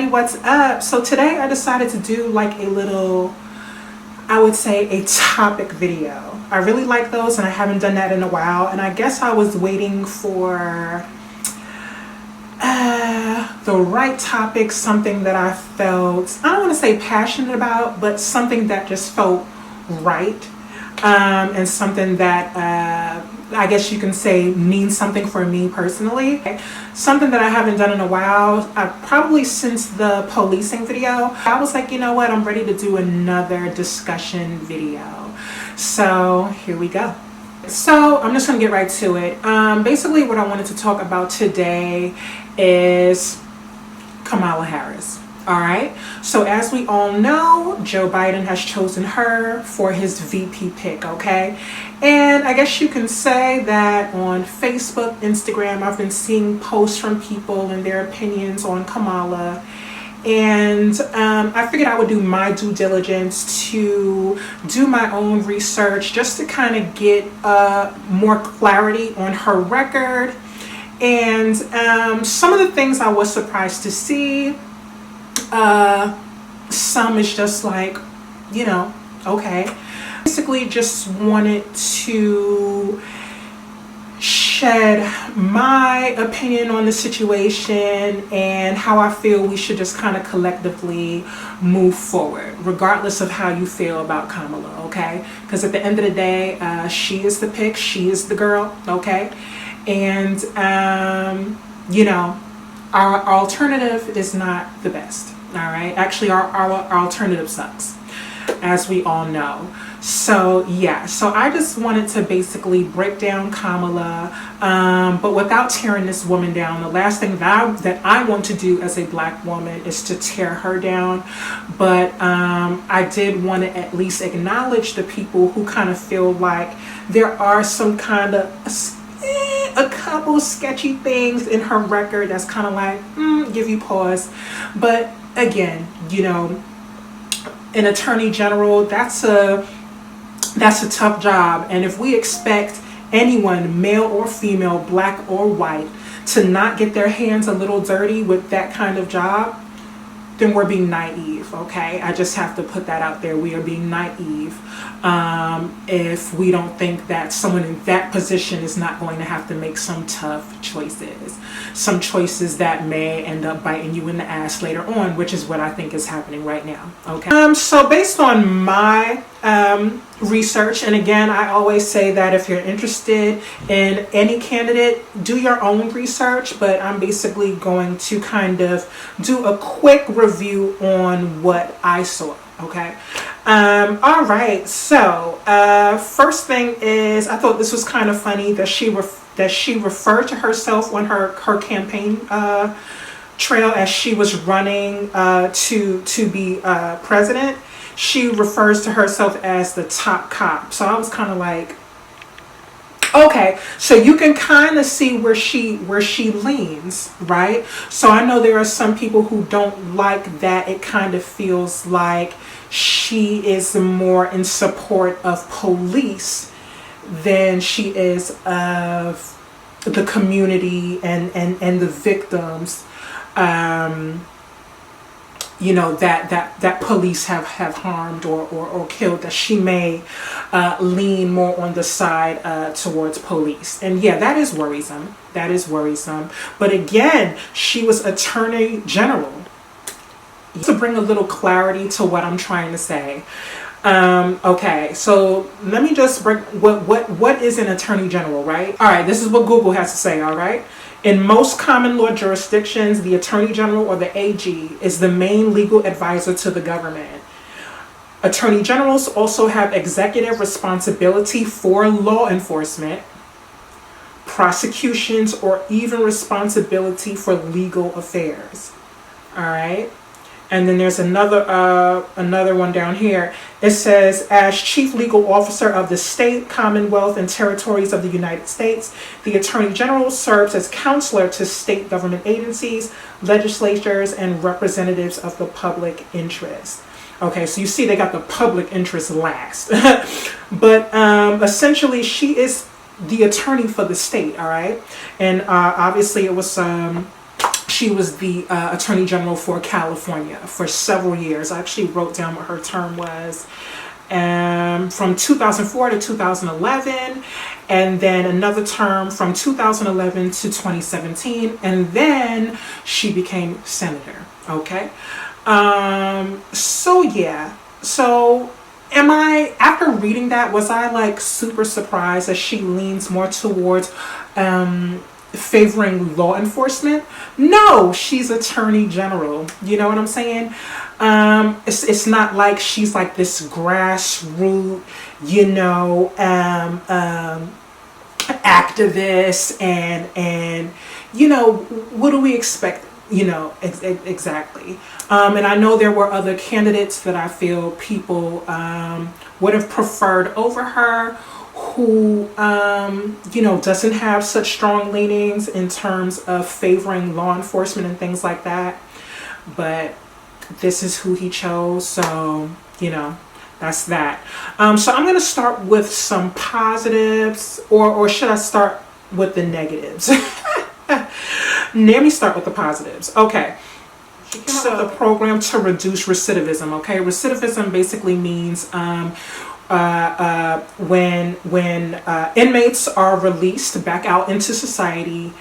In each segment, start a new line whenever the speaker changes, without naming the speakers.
everybody, what's up? So today I decided to do like a little, I would say, a topic video. I really like those and I haven't done that in a while, and I guess I was waiting for the right topic, something that I felt, I don't want to say passionate about, but something that just felt right, and something that I guess you can say means something for me personally. Something that I haven't done in a while, probably since the policing video. I was like, you know what, I'm ready to do another discussion video. So here we go. So I'm just gonna get right to it. Basically what I wanted to talk about today is Kamala Harris. All right, so as we all know, Joe Biden has chosen her for his VP pick, okay? And I guess you can say that on Facebook, Instagram, I've been seeing posts from people and their opinions on Kamala. And I figured I would do my due diligence to do my own research just to kind of get more clarity on her record. And some of the things I was surprised to see. Some is just like, you know, okay. Basically just wanted to shed my opinion on the situation and how I feel we should just kind of collectively move forward, regardless of how you feel about Kamala, okay? Because at the end of the day, she is the pick, she is the girl, okay? And, you know, our alternative is not the best. All right, actually our alternative sucks, as we all know. So yeah, so I just wanted to basically break down Kamala, but without tearing this woman down. The last thing that I want to do as a black woman is to tear her down, but I did want to at least acknowledge the people who kind of feel like there are some kind of a couple sketchy things in her record that's kind of like give you pause. But again, you know, an attorney general, that's a tough job. And if we expect anyone, male or female, black or white, to not get their hands a little dirty with that kind of job, then we're being naive, okay? I just have to put that out there. We are being naive if we don't think that someone in that position is not going to have to make some tough choices. Some choices that may end up biting you in the ass later on, which is what I think is happening right now, okay? So based on my research, and again, I always say that if you're interested in any candidate, do your own research, but I'm basically going to kind of do a quick review on what I saw, okay? All right, so first thing is, I thought this was kind of funny that she referred to herself on her campaign trail as she was running to be president. She refers to herself as the top cop. So I was kind of like, okay, so you can kind of see where she leans, right? So I know there are some people who don't like that. It kind of feels like she is more in support of police than she is of the community and the victims, you know, that police have harmed or killed, that she may lean more on the side towards police. And yeah, that is worrisome. That is worrisome. But again, she was Attorney General. To bring a little clarity to what I'm trying to say. Okay, so let me just break what is an Attorney General, right? All right, this is what Google has to say, all right? In most common law jurisdictions, the Attorney General, or the AG, is the main legal advisor to the government. Attorney Generals also have executive responsibility for law enforcement, prosecutions, or even responsibility for legal affairs. All right? And then there's another one down here. It says, as Chief Legal Officer of the state, Commonwealth, and territories of the United States, the Attorney General serves as counselor to state government agencies, legislatures, and representatives of the public interest. Okay, so you see they got the public interest last. But essentially, she is the attorney for the state, all right? And obviously it was... She was the Attorney General for California for several years. I actually wrote down what her term was. From 2004 to 2011, and then another term from 2011 to 2017, and then she became senator. Okay. So yeah. So am I, after reading that, was I like super surprised that she leans more towards favoring law enforcement? No, she's Attorney General. You know what I'm saying? It's not like she's like this grassroots, you know, activist and you know, what do we expect? You know, exactly. And I know there were other candidates that I feel people would have preferred over her, who you know, doesn't have such strong leanings in terms of favoring law enforcement and things like that. But this is who he chose, so you know, that's that. So I'm going to start with some positives, or should I start with the negatives? Let me start with the positives. Okay. So the program to reduce recidivism. Okay, recidivism basically means when inmates are released back out into society,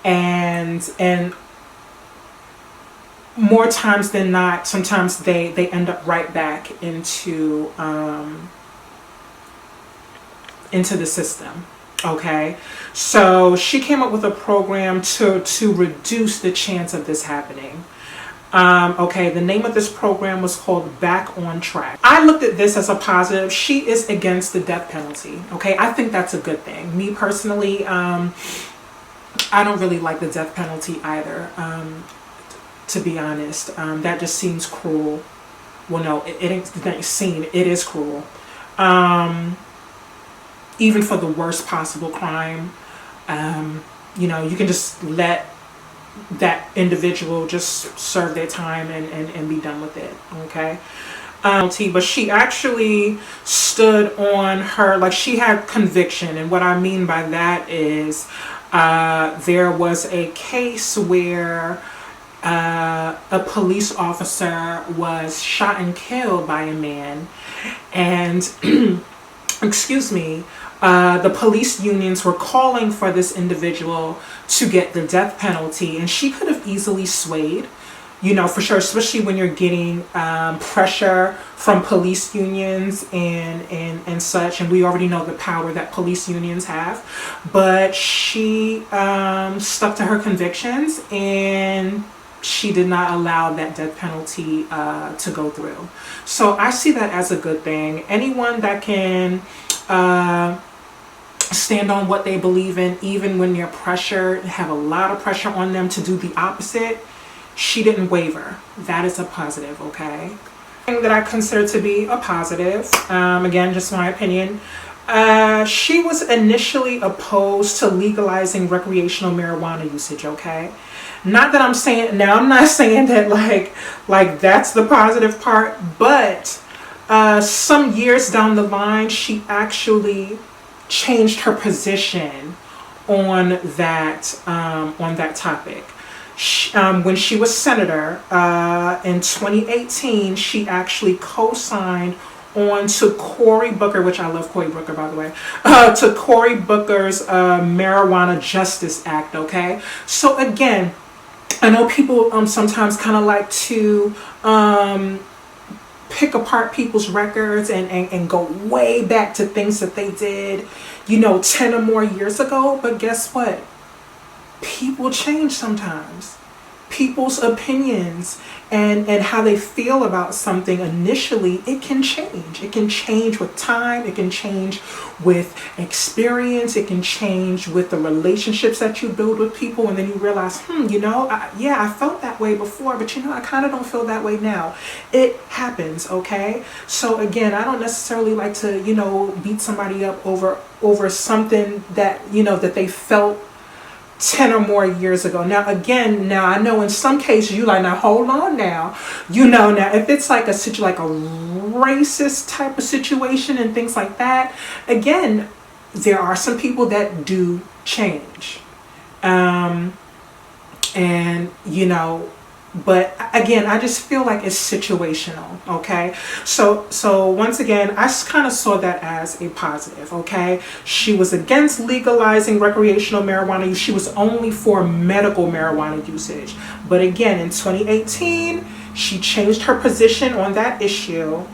and more times than not, sometimes they end up right back into the system. Okay, so she came up with a program to reduce the chance of this happening. Okay, the name of this program was called Back on Track. I looked at this as a positive. She is against the death penalty. Okay, I think that's a good thing. Me personally, I don't really like the death penalty either. To be honest, that just seems cruel. Well, no, it ain't seen. It is cruel. Even for the worst possible crime, you know, you can just let that individual just serve their time and be done with it. Okay. But she actually stood on her, like, she had conviction. And what I mean by that is there was a case where a police officer was shot and killed by a man, and excuse me, the police unions were calling for this individual to get the death penalty, and she could have easily swayed, you know, for sure, especially when you're getting pressure from police unions and such, and we already know the power that police unions have. But she stuck to her convictions, and she did not allow that death penalty to go through. So I see that as a good thing. Anyone that can stand on what they believe in, even when they're pressured, have a lot of pressure on them to do the opposite, she didn't waver. That is a positive. Okay, thing that I consider to be a positive, again, just my opinion, she was initially opposed to legalizing recreational marijuana usage. Okay, not that I'm saying now, I'm not saying that like that's the positive part, but some years down the line, she actually changed her position on that topic. When she was senator in 2018, she actually co-signed on to Cory Booker, which I love Cory Booker, by the way, to Cory Booker's Marijuana Justice Act. Okay, so again, I know people sometimes kind of like to pick apart people's records and go way back to things that they did, you know, 10 or more years ago. But guess what? People change sometimes. People's opinions and how they feel about something initially, it can change. It can change with time. It can change with experience. It can change with the relationships that you build with people. And then you realize, you know, I felt that way before, but you know, I kind of don't feel that way now. It happens, okay? So again, I don't necessarily like to, you know, beat somebody up over something that, you know, that they felt 10 or more years ago. Now again, I know in some cases you like, now hold on now, you know, now if it's like a racist type of situation and things like that, again, there are some people that do change. And, you know, but again, I just feel like it's situational. Okay. So once again, I kind of saw that as a positive. Okay. She was against legalizing recreational marijuana use. She was only for medical marijuana usage. But again, in 2018, she changed her position on that issue,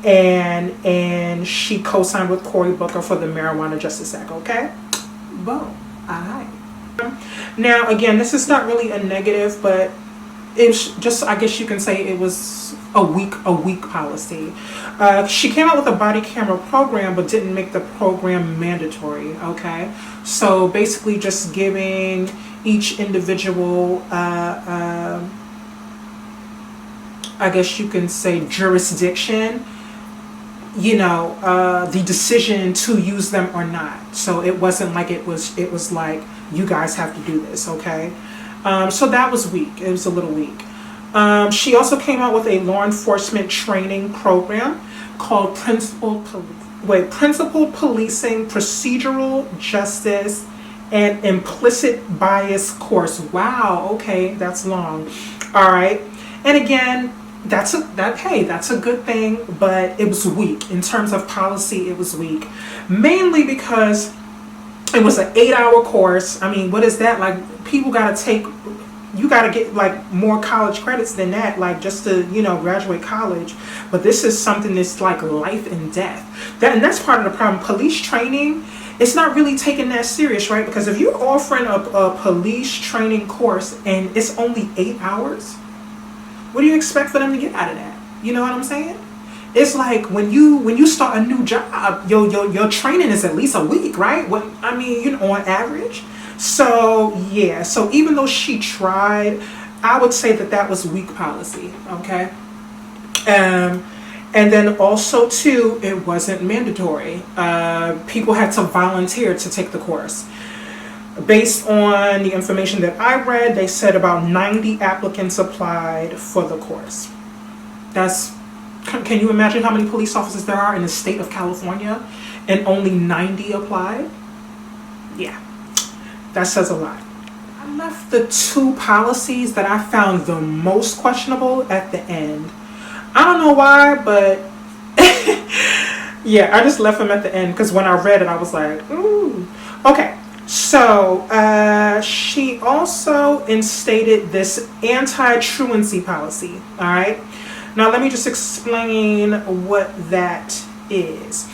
and she co-signed with Cory Booker for the Marijuana Justice Act. Okay. Boom. All right. Now, again, this is not really a negative, but it's just, I guess you can say it was a weak policy. She came out with a body camera program, but didn't make the program mandatory. Okay, so basically, just giving each individual, I guess you can say, jurisdiction, you know, the decision to use them or not. So it wasn't like it was like, you guys have to do this. Okay. So that was weak. It was a little weak. She also came out with a law enforcement training program called Principal Policing, Procedural Justice, and Implicit Bias course. Wow. Okay, that's long. All right. And again, that's a good thing, but it was weak in terms of policy. It was weak, mainly because it was an 8-hour course. I mean, what is that? Like, people you got to get like more college credits than that, like just to, you know, graduate college. But this is something that's like life and death. And that's part of the problem. Police training, it's not really taken that serious, right? Because if you're offering a police training course and it's only 8 hours, what do you expect for them to get out of that? You know what I'm saying? It's like when you start a new job, your training is at least a week, right? I mean, you know, on average. So yeah. So even though she tried, I would say that was weak policy. Okay. And then also too, it wasn't mandatory. People had to volunteer to take the course. Based on the information that I read, they said about 90 applicants applied for the course. Can you imagine how many police officers there are in the state of California and only 90 applied? Yeah, that says a lot. I left the 2 policies that I found the most questionable at the end. I don't know why, but yeah, I just left them at the end because when I read it, I was like, ooh. Okay, so she also instated this anti-truancy policy, all right? Now, let me just explain what that is.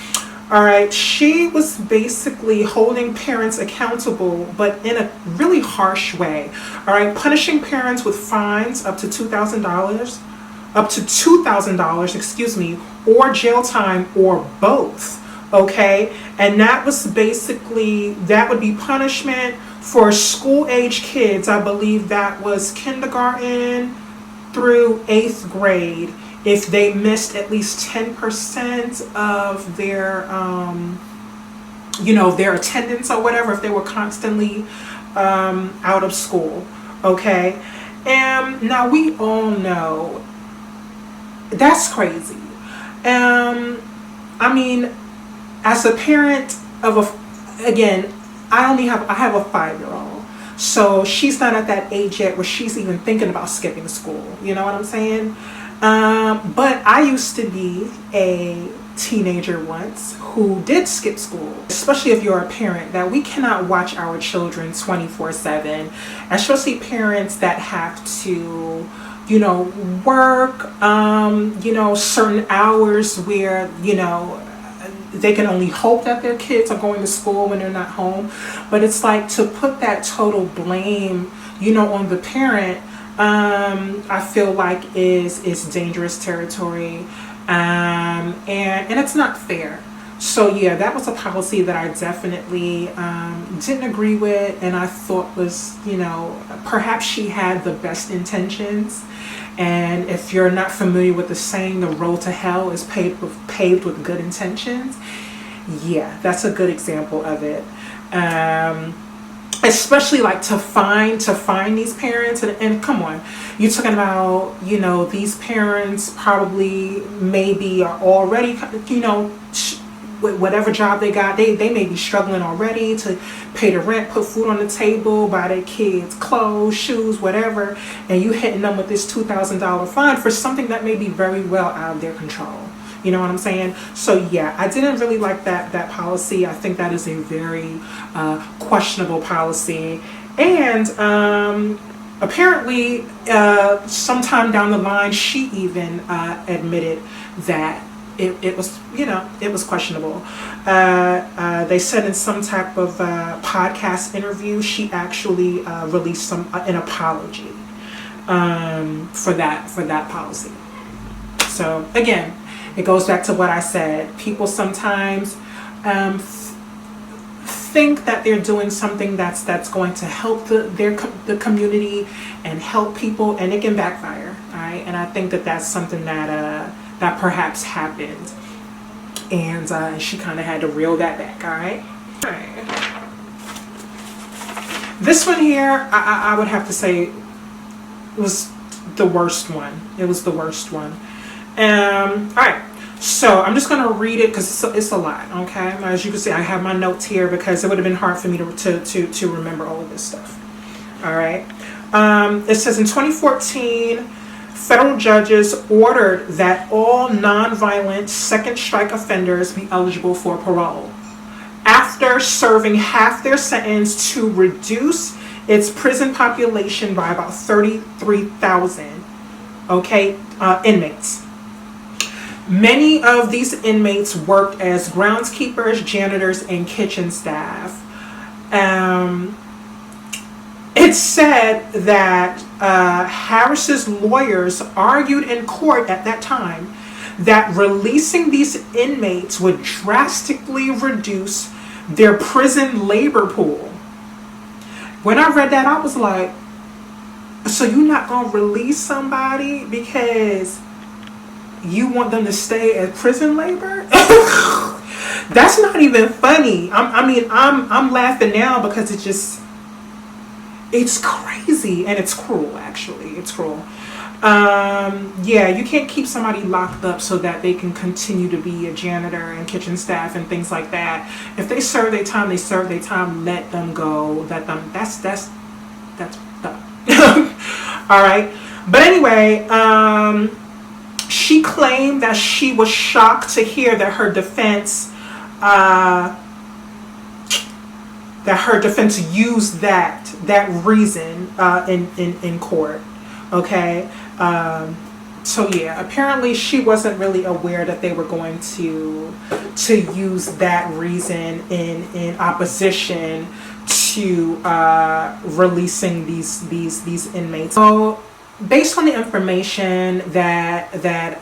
All right, she was basically holding parents accountable, but in a really harsh way. All right, punishing parents with fines up to $2,000, excuse me, or jail time, or both. Okay, and that was basically, that would be punishment for school-age kids. I believe that was kindergarten through 8th grade, if they missed at least 10% of their you know, their attendance or whatever, if they were constantly out of school. Okay, and now we all know that's crazy. I mean, as a parent of again, I have a 5-year-old. So she's not at that age yet where she's even thinking about skipping school. You know what I'm saying? But I used to be a teenager once who did skip school, especially if you're a parent, that we cannot watch our children 24/7, especially parents that have to, you know, work, you know, certain hours where, you know, they can only hope that their kids are going to school when they're not home. But it's like, to put that total blame, you know, on the parent, I feel like is dangerous territory, and it's not fair. So yeah, that was a policy that I definitely didn't agree with, and I thought was, you know, perhaps she had the best intentions. And if you're not familiar with the saying, the road to hell is paved with good intentions, yeah, that's a good example of it. Especially like to find these parents, and come on, you're talking about, you know, these parents probably maybe are already, you know, whatever job they got, they may be struggling already to pay the rent, put food on the table, buy their kids clothes, shoes, whatever, and you hitting them with this $2,000 fine for something that may be very well out of their control. You know what I'm saying? So yeah, I didn't really like that policy. I think that is a very questionable policy. And apparently, sometime down the line, she even admitted that it was, it was questionable. They said in some type of podcast interview, she actually released an apology for that policy. So again, it goes back to what I said. People sometimes think that they're doing something that's going to help the community and help people, and it can backfire. All right, and I think that's something that perhaps happened, and she kind of had to reel that back. All right. This one here, I would have to say, was the worst one. It was the worst one. All right, so I'm just going to read it because it's a lot, okay? As you can see, I have my notes here because it would have been hard for me to remember all of this stuff. All right. It says in 2014, federal judges ordered that all nonviolent second strike offenders be eligible for parole after serving half their sentence to reduce its prison population by about 33,000, okay, inmates. Many of these inmates worked as groundskeepers, janitors, and kitchen staff. It's said that Harris's lawyers argued in court at that time that releasing these inmates would drastically reduce their prison labor pool. When I read that, I was like, so you're not going to release somebody because you want them to stay as prison labor? That's not even funny. I'm laughing now because it's crazy, and it's cruel. Actually, it's cruel. Yeah, you can't keep somebody locked up so that they can continue to be a janitor and kitchen staff and things like that. If they serve their time, they serve their time. Let them go. That's all right. But anyway, she claimed that she was shocked to hear that her defense used that reason in court. Okay. So yeah, apparently she wasn't really aware that they were going to use that reason in opposition to releasing these inmates. So based on the information that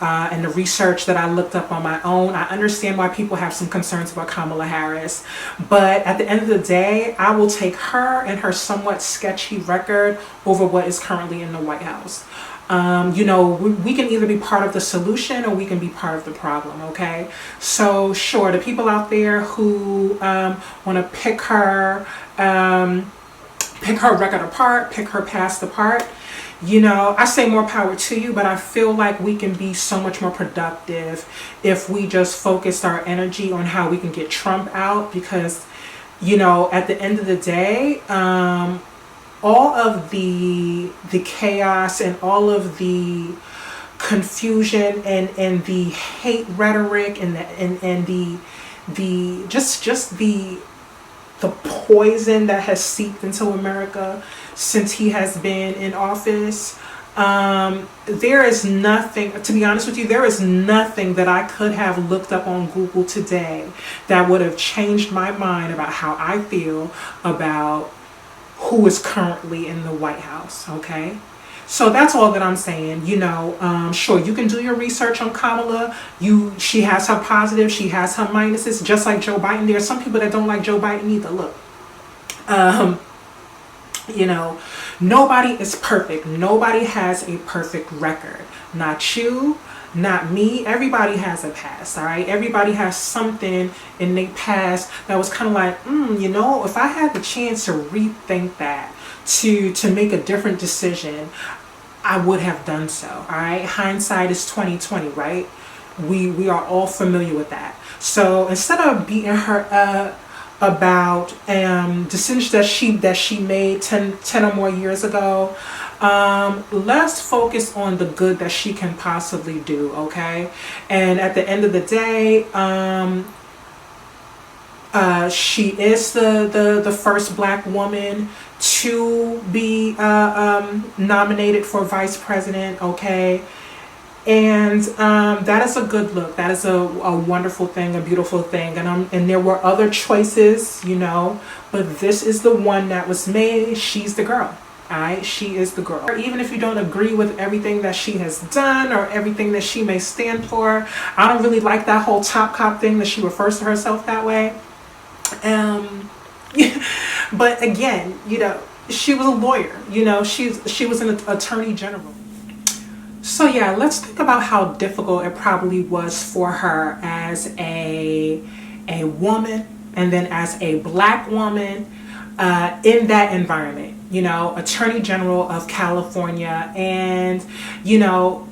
and the research that I looked up on my own, I understand why people have some concerns about Kamala Harris. But at the end of the day, I will take her and her somewhat sketchy record over what is currently in the White House. We can either be part of the solution or we can be part of the problem, okay? So sure, the people out there who want to pick her record apart, pick her past apart, I say more power to you, but I feel like we can be so much more productive if we just focused our energy on how we can get Trump out, because, at the end of the day, all of the chaos and all of the confusion and the hate rhetoric and the poison that has seeped into America since he has been in office, there is nothing, to be honest with you, there is nothing that I could have looked up on Google today that would have changed my mind about how I feel about who is currently in the White House, okay? So that's all that I'm saying. Sure, you can do your research on Kamala. She has her positives, she has her minuses, just like Joe Biden. There are some people that don't like Joe Biden either. Look, nobody is perfect. Nobody has a perfect record. Not you, not me. Everybody has a past, all right? Everybody has something in their past that was kind of like, if I had the chance to rethink that, to make a different decision, I would have done so. All right, hindsight is 20/20, right? We are all familiar with that. So instead of beating her up about decisions that she made 10 or more years ago, let's focus on the good that she can possibly do, okay? And at the end of the day, she is the first black woman to be nominated for vice president, okay? And that is a good look. That is a wonderful thing, a beautiful thing. And there were other choices, you know, but this is the one that was made. She's the girl. All right, she is the girl. Even if you don't agree with everything that she has done or everything that she may stand for, I don't really like that whole top cop thing that she refers to herself that way. But again, you know, she was a lawyer. You know, she was an attorney general. So yeah, let's think about how difficult it probably was for her as a woman, and then as a black woman in that environment. You know, Attorney General of California, and you know,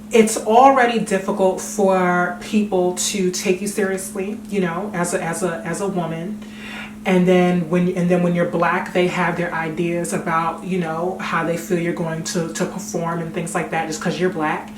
it's already difficult for people to take you seriously. You know, as a woman. And then when you're black, they have their ideas about, you know, how they feel you're going to perform and things like that just because you're black.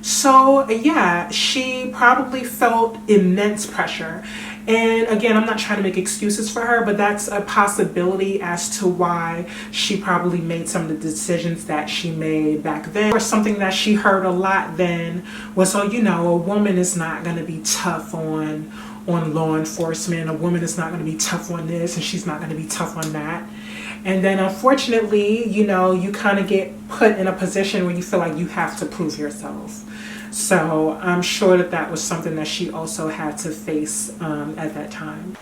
So yeah, she probably felt immense pressure. And again, I'm not trying to make excuses for her, but that's a possibility as to why she probably made some of the decisions that she made back then. Or something that she heard a lot then was, oh, you know, a woman is not going to be tough on law enforcement. A woman is not going to be tough on this, and she's not going to be tough on that. And then unfortunately, you know, you kind of get put in a position where you feel like you have to prove yourself. So I'm sure that was something that she also had to face at that time.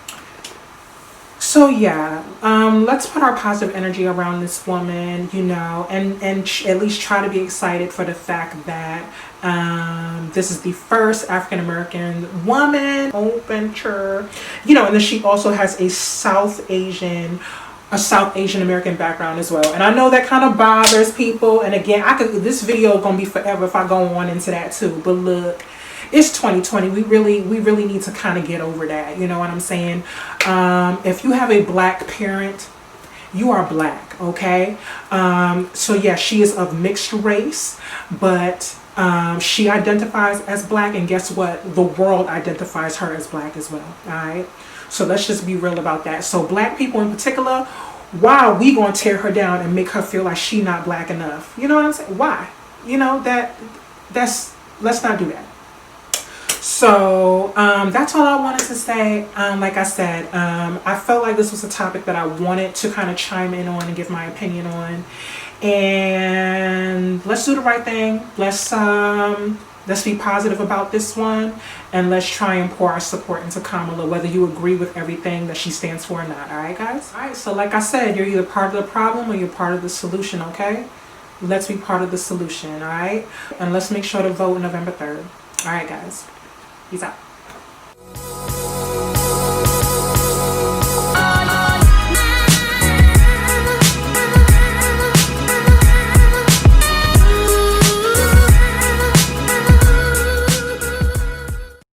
So yeah, let's put our positive energy around this woman, you know, and at least try to be excited for the fact that this is the first African-American woman opener, you know, and then she also has a South Asian American background as well. And I know that kind of bothers people. And again, this video gonna be forever if I go on into that too. But look, it's 2020. We really need to kind of get over that. You know what I'm saying? If you have a black parent, you are black, okay? So yeah, she is of mixed race, but she identifies as black, and guess what? The world identifies her as black as well, all right? So let's just be real about that. So black people in particular, why are we going to tear her down and make her feel like she not black enough? You know what I'm saying? Why? You know, let's not do that. So that's all I wanted to say. Like I said, I felt like this was a topic that I wanted to kind of chime in on and give my opinion on. And let's do the right thing. Let's be positive about this one, and let's try and pour our support into Kamala, whether you agree with everything that she stands for or not. All right, guys? All right, so like I said, you're either part of the problem or you're part of the solution, okay? Let's be part of the solution, all right? And let's make sure to vote November 3rd. All right, guys. Peace out.